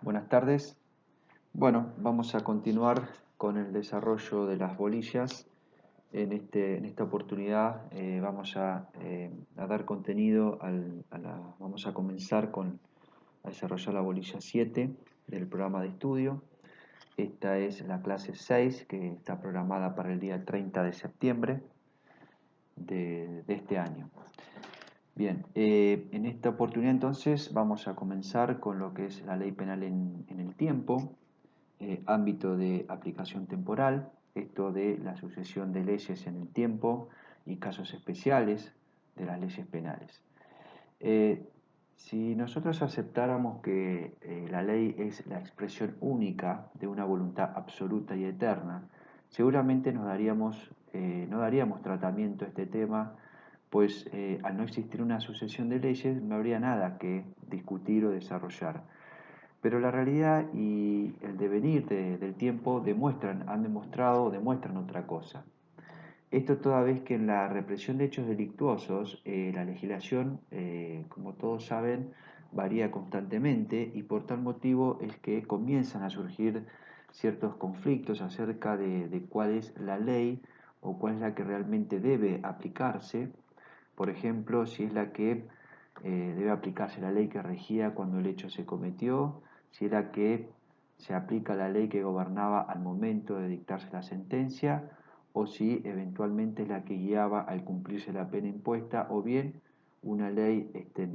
Buenas tardes. Bueno, vamos a continuar con el desarrollo de las bolillas. En esta oportunidad vamos a dar contenido vamos a comenzar a desarrollar la bolilla 7 del programa de estudio. Esta es la clase 6 que está programada para el día 30 de septiembre de este año. Bien, en esta oportunidad entonces vamos a comenzar con lo que es la ley penal en el tiempo, ámbito de aplicación temporal, esto de la sucesión de leyes en el tiempo y casos especiales de las leyes penales. Eh, si nosotros aceptáramos que la ley es la expresión única de una voluntad absoluta y eterna, seguramente no daríamos tratamiento a este tema, pues al no existir una sucesión de leyes no habría nada que discutir o desarrollar. Pero la realidad y el devenir del tiempo han demostrado o demuestran otra cosa. Esto toda vez que en la represión de hechos delictuosos la legislación, como todos saben, varía constantemente y por tal motivo es que comienzan a surgir ciertos conflictos acerca de cuál es la ley o cuál es la que realmente debe aplicarse. Por ejemplo, si es la que debe aplicarse la ley que regía cuando el hecho se cometió, si es la que se aplica la ley que gobernaba al momento de dictarse la sentencia, o si eventualmente es la que guiaba al cumplirse la pena impuesta, o bien una ley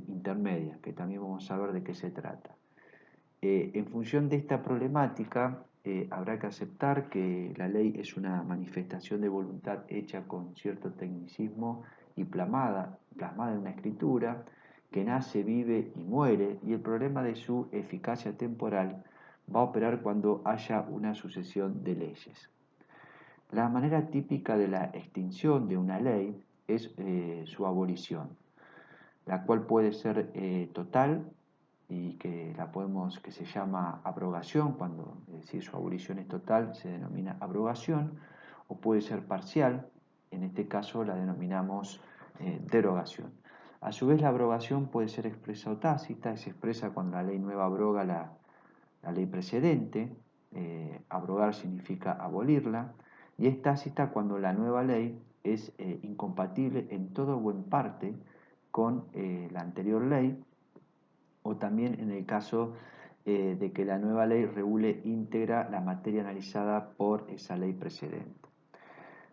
intermedia, que también vamos a ver de qué se trata. En función de esta problemática, habrá que aceptar que la ley es una manifestación de voluntad hecha con cierto tecnicismo y plasmada en una escritura, que nace, vive y muere, y el problema de su eficacia temporal va a operar cuando haya una sucesión de leyes. La manera típica de la extinción de una ley es su abolición, la cual puede ser total y que se llama abrogación, cuando es decir, su abolición es total, se denomina abrogación, o puede ser parcial, en este caso la denominamos derogación. A su vez, la abrogación puede ser expresa o tácita, y se expresa cuando la ley nueva abroga la ley precedente. Abrogar significa abolirla, y es tácita cuando la nueva ley es incompatible en todo o en parte con la anterior ley, o también en el caso de que la nueva ley regule íntegra la materia analizada por esa ley precedente.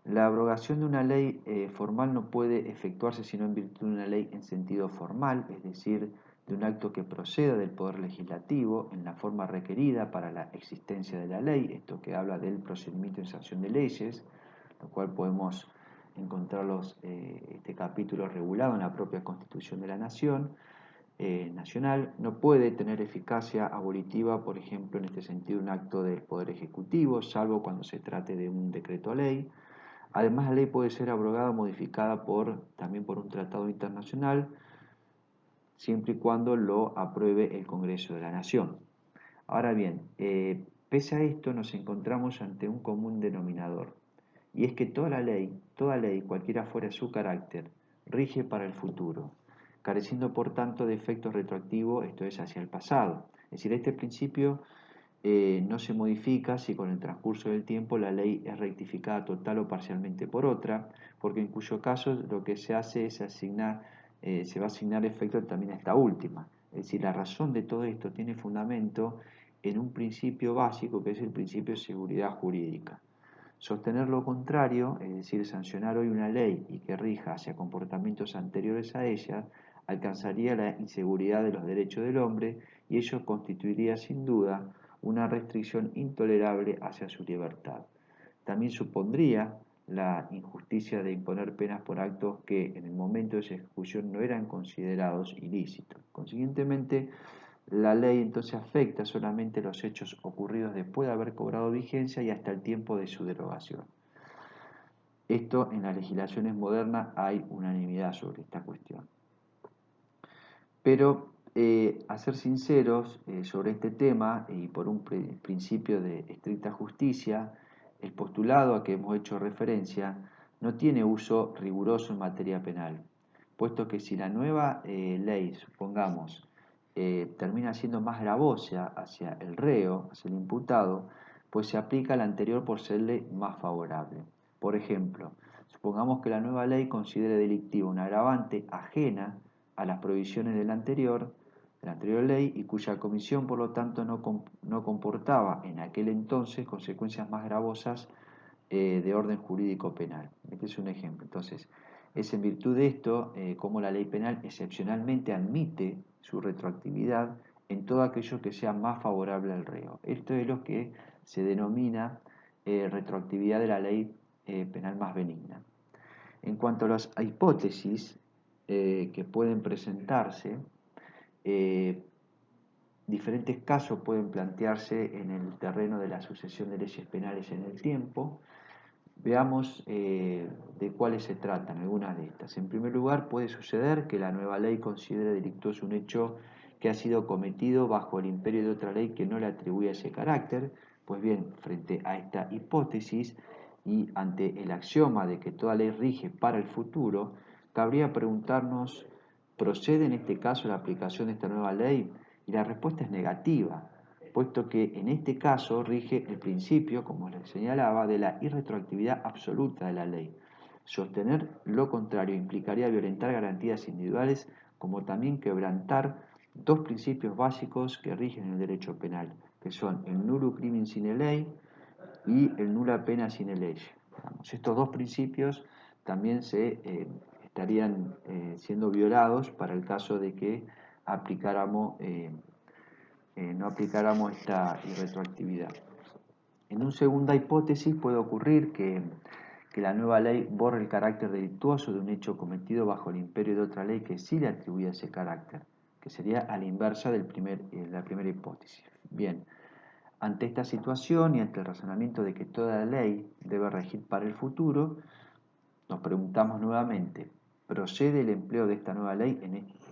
La abrogación de una ley formal no puede efectuarse sino en virtud de una ley en sentido formal, es decir, de un acto que proceda del Poder Legislativo en la forma requerida para la existencia de la ley, esto que habla del procedimiento de sanción de leyes, lo cual podemos encontrar este capítulo regulado en la propia Constitución de la Nación. Nacional. No puede tener eficacia abolitiva, por ejemplo, en este sentido, un acto del Poder Ejecutivo, salvo cuando se trate de un decreto ley. Además, la ley puede ser abrogada o modificada también por un tratado internacional, siempre y cuando lo apruebe el Congreso de la Nación. Ahora bien, pese a esto, nos encontramos ante un común denominador, y es que toda ley, cualquiera fuera su carácter, rige para el futuro, careciendo por tanto de efecto retroactivo, esto es, hacia el pasado. Es decir, este principio no se modifica si con el transcurso del tiempo la ley es rectificada total o parcialmente por otra, porque en cuyo caso lo que se hace es se va a asignar efecto también a esta última. Es decir, la razón de todo esto tiene fundamento en un principio básico que es el principio de seguridad jurídica. Sostener lo contrario, es decir, sancionar hoy una ley y que rija hacia comportamientos anteriores a ella, alcanzaría la inseguridad de los derechos del hombre y ello constituiría sin duda una restricción intolerable hacia su libertad. También supondría la injusticia de imponer penas por actos que en el momento de su ejecución no eran considerados ilícitos. Consiguientemente, la ley entonces afecta solamente los hechos ocurridos después de haber cobrado vigencia y hasta el tiempo de su derogación. Esto en las legislaciones modernas hay unanimidad sobre esta cuestión. Pero a ser sinceros sobre este tema y por un principio de estricta justicia, el postulado a que hemos hecho referencia no tiene uso riguroso en materia penal, puesto que si la nueva ley, supongamos, termina siendo más gravosa hacia el reo, hacia el imputado, pues se aplica la anterior por serle más favorable. Por ejemplo, supongamos que la nueva ley considere delictivo un agravante ajena a las provisiones de la anterior ley y cuya comisión por lo tanto no comportaba en aquel entonces consecuencias más gravosas de orden jurídico penal. Este es un ejemplo. Entonces, es en virtud de esto como la ley penal excepcionalmente admite su retroactividad en todo aquello que sea más favorable al reo. Esto es lo que se denomina retroactividad de la ley penal más benigna. En cuanto a las hipótesis que pueden presentarse, diferentes casos pueden plantearse en el terreno de la sucesión de leyes penales en el tiempo. Veamos de cuáles se tratan, algunas de estas. En primer lugar, puede suceder que la nueva ley considere delictuoso un hecho que ha sido cometido bajo el imperio de otra ley que no le atribuye ese carácter. Pues bien, frente a esta hipótesis y ante el axioma de que toda ley rige para el futuro, cabría preguntarnos, ¿procede en este caso la aplicación de esta nueva ley? Y la respuesta es negativa, puesto que en este caso rige el principio, como les señalaba, de la irretroactividad absoluta de la ley. Sostener lo contrario implicaría violentar garantías individuales, como también quebrantar dos principios básicos que rigen el derecho penal, que son el nullo crimen sine ley y el nulla pena sine lege. Estos dos principios también estarían siendo violados para el caso de que no aplicáramos esta irretroactividad. En una segunda hipótesis puede ocurrir que la nueva ley borre el carácter delictuoso de un hecho cometido bajo el imperio de otra ley que sí le atribuye ese carácter, que sería a la inversa de la primera hipótesis. Bien, ante esta situación y ante el razonamiento de que toda ley debe regir para el futuro, nos preguntamos nuevamente, ¿procede el empleo de esta nueva ley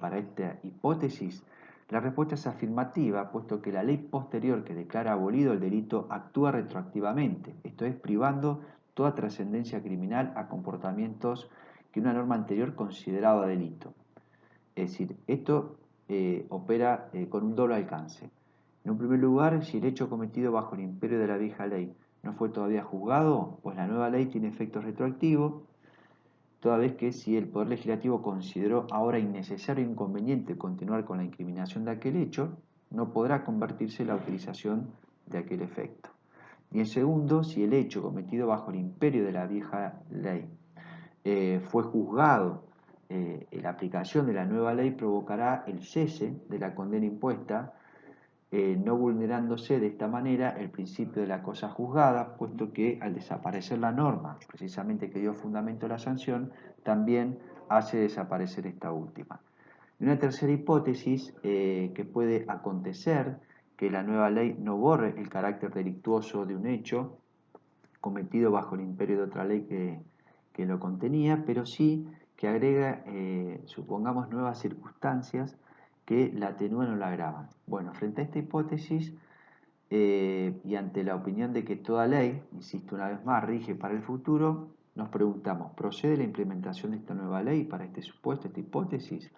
para esta hipótesis? La respuesta es afirmativa, puesto que la ley posterior que declara abolido el delito actúa retroactivamente, esto es, privando toda trascendencia criminal a comportamientos que una norma anterior consideraba delito. Es decir, esto opera con un doble alcance. En un primer lugar, si el hecho cometido bajo el imperio de la vieja ley no fue todavía juzgado, pues la nueva ley tiene efectos retroactivos, toda vez que si el Poder Legislativo consideró ahora innecesario e inconveniente continuar con la incriminación de aquel hecho, no podrá convertirse en la utilización de aquel efecto. Y en segundo, si el hecho cometido bajo el imperio de la vieja ley fue juzgado, la aplicación de la nueva ley provocará el cese de la condena impuesta, no vulnerándose de esta manera el principio de la cosa juzgada, puesto que al desaparecer la norma, precisamente que dio fundamento a la sanción, también hace desaparecer esta última. Y una tercera hipótesis que puede acontecer que la nueva ley no borre el carácter delictuoso de un hecho cometido bajo el imperio de otra ley que lo contenía, pero sí que agrega, supongamos, nuevas circunstancias que la atenúan o la agravan. Bueno, frente a esta hipótesis y ante la opinión de que toda ley, insisto una vez más, rige para el futuro, nos preguntamos, ¿procede la implementación de esta nueva ley para este supuesto, esta hipótesis?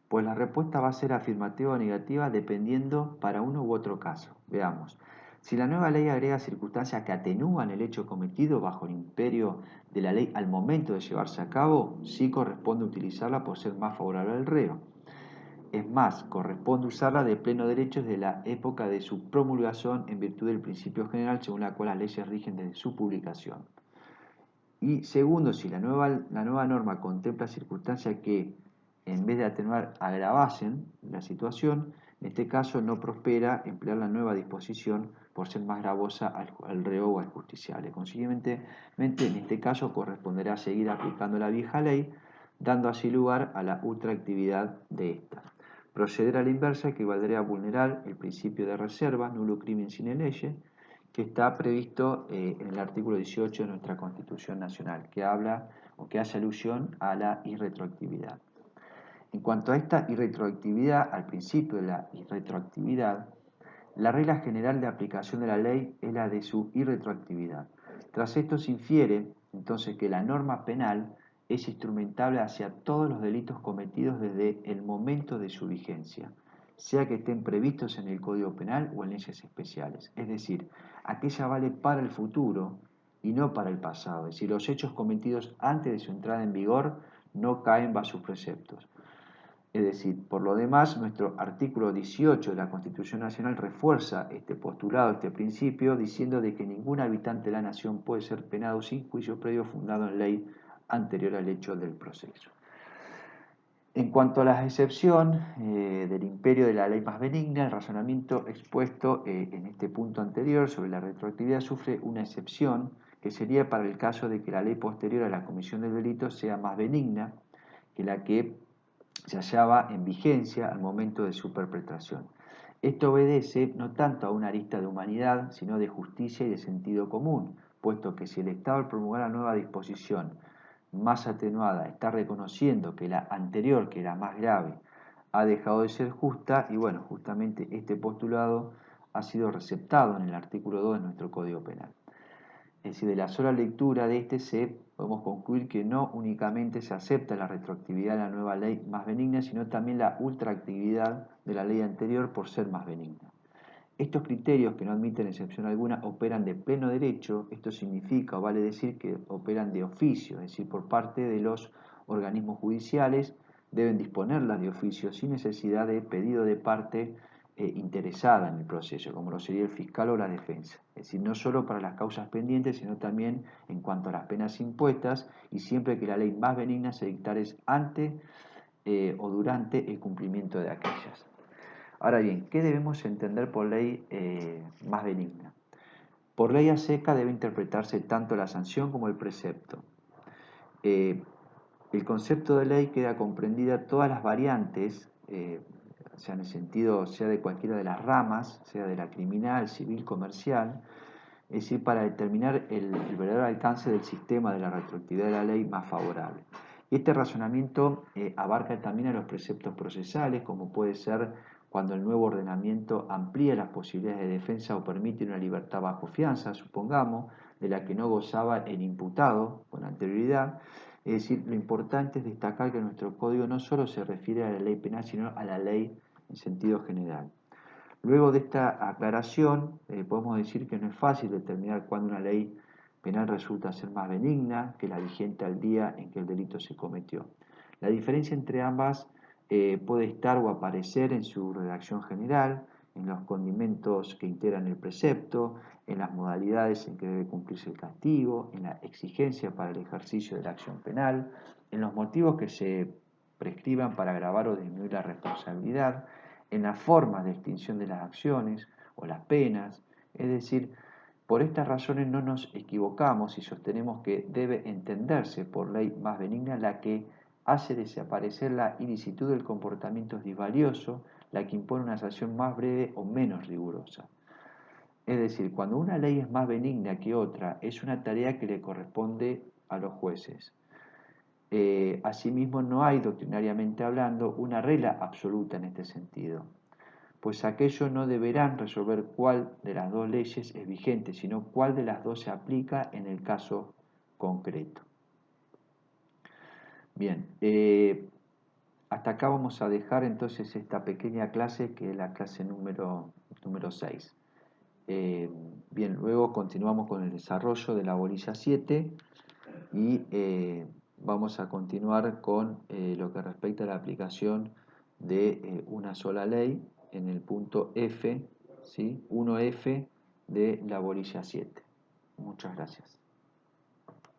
Pues la respuesta va a ser afirmativa o negativa dependiendo para uno u otro caso. Veamos. Si la nueva ley agrega circunstancias que atenúan el hecho cometido bajo el imperio de la ley al momento de llevarse a cabo, sí corresponde utilizarla por ser más favorable al reo. Es más, corresponde usarla de pleno derecho desde la época de su promulgación en virtud del principio general según la cual las leyes rigen desde su publicación. Y segundo, si la nueva norma contempla circunstancias que en vez de atenuar agravasen la situación, en este caso no prospera emplear la nueva disposición por ser más gravosa al reo o al justiciable. Consiguientemente, en este caso corresponderá seguir aplicando la vieja ley, dando así lugar a la ultraactividad de esta. Proceder a la inversa equivaldría a vulnerar el principio de reserva, nullo crimen sine lege, que está previsto en el artículo 18 de nuestra Constitución Nacional, que habla o que hace alusión a la irretroactividad. En cuanto a esta irretroactividad, al principio de la irretroactividad, la regla general de aplicación de la ley es la de su irretroactividad. Tras esto se infiere, entonces, que la norma penal es instrumentable hacia todos los delitos cometidos desde el momento de su vigencia, sea que estén previstos en el Código Penal o en leyes especiales. Es decir, aquella vale para el futuro y no para el pasado. Es decir, los hechos cometidos antes de su entrada en vigor no caen bajo sus preceptos. Es decir, por lo demás, nuestro artículo 18 de la Constitución Nacional refuerza este postulado, este principio, diciendo de que ningún habitante de la nación puede ser penado sin juicio previo fundado en ley anterior al hecho del proceso. En cuanto a la excepción del imperio de la ley más benigna, el razonamiento expuesto en este punto anterior sobre la retroactividad sufre una excepción que sería para el caso de que la ley posterior a la comisión del delito sea más benigna que la que se hallaba en vigencia al momento de su perpetración. Esto obedece no tanto a una arista de humanidad, sino de justicia y de sentido común, puesto que si el Estado al promulgar la nueva disposición más atenuada está reconociendo que la anterior, que era más grave, ha dejado de ser justa, y bueno, justamente este postulado ha sido receptado en el artículo 2 de nuestro Código Penal. Es decir, de la sola lectura de este podemos concluir que no únicamente se acepta la retroactividad de la nueva ley más benigna, sino también la ultraactividad de la ley anterior por ser más benigna. Estos criterios, que no admiten excepción alguna, operan de pleno derecho. Esto significa o vale decir que operan de oficio, es decir, por parte de los organismos judiciales, deben disponerlas de oficio sin necesidad de pedido de parte interesada en el proceso, como lo sería el fiscal o la defensa. Es decir, no solo para las causas pendientes, sino también en cuanto a las penas impuestas, y siempre que la ley más benigna se dictare antes o durante el cumplimiento de aquellas. Ahora bien, ¿qué debemos entender por ley más benigna? Por ley a seca debe interpretarse tanto la sanción como el precepto. El concepto de ley queda comprendida todas las variantes, sea en el sentido, sea de cualquiera de las ramas, sea de la criminal, civil, comercial, es decir, para determinar el verdadero alcance del sistema de la retroactividad de la ley más favorable. Y este razonamiento abarca también a los preceptos procesales, como puede ser cuando el nuevo ordenamiento amplía las posibilidades de defensa o permite una libertad bajo fianza, supongamos, de la que no gozaba el imputado con anterioridad. Es decir, lo importante es destacar que nuestro código no solo se refiere a la ley penal, sino a la ley en sentido general. Luego de esta aclaración, podemos decir que no es fácil determinar cuándo una ley penal resulta ser más benigna que la vigente al día en que el delito se cometió. La diferencia entre ambas puede estar o aparecer en su redacción general, en los condimentos que integran el precepto, en las modalidades en que debe cumplirse el castigo, en la exigencia para el ejercicio de la acción penal, en los motivos que se prescriban para agravar o disminuir la responsabilidad, en las formas de extinción de las acciones o las penas. Es decir, por estas razones no nos equivocamos y sostenemos que debe entenderse por ley más benigna la que hace desaparecer la ilicitud del comportamiento disvalioso, la que impone una sanción más breve o menos rigurosa. Es decir, cuando una ley es más benigna que otra, es una tarea que le corresponde a los jueces. Asimismo, no hay, doctrinariamente hablando, una regla absoluta en este sentido, pues aquellos no deberán resolver cuál de las dos leyes es vigente, sino cuál de las dos se aplica en el caso concreto. Bien, hasta acá vamos a dejar entonces esta pequeña clase, que es la clase número 6. Bien, luego continuamos con el desarrollo de la bolilla 7 y vamos a continuar con lo que respecta a la aplicación de una sola ley en el punto F, ¿sí? 1F de la bolilla 7. Muchas gracias.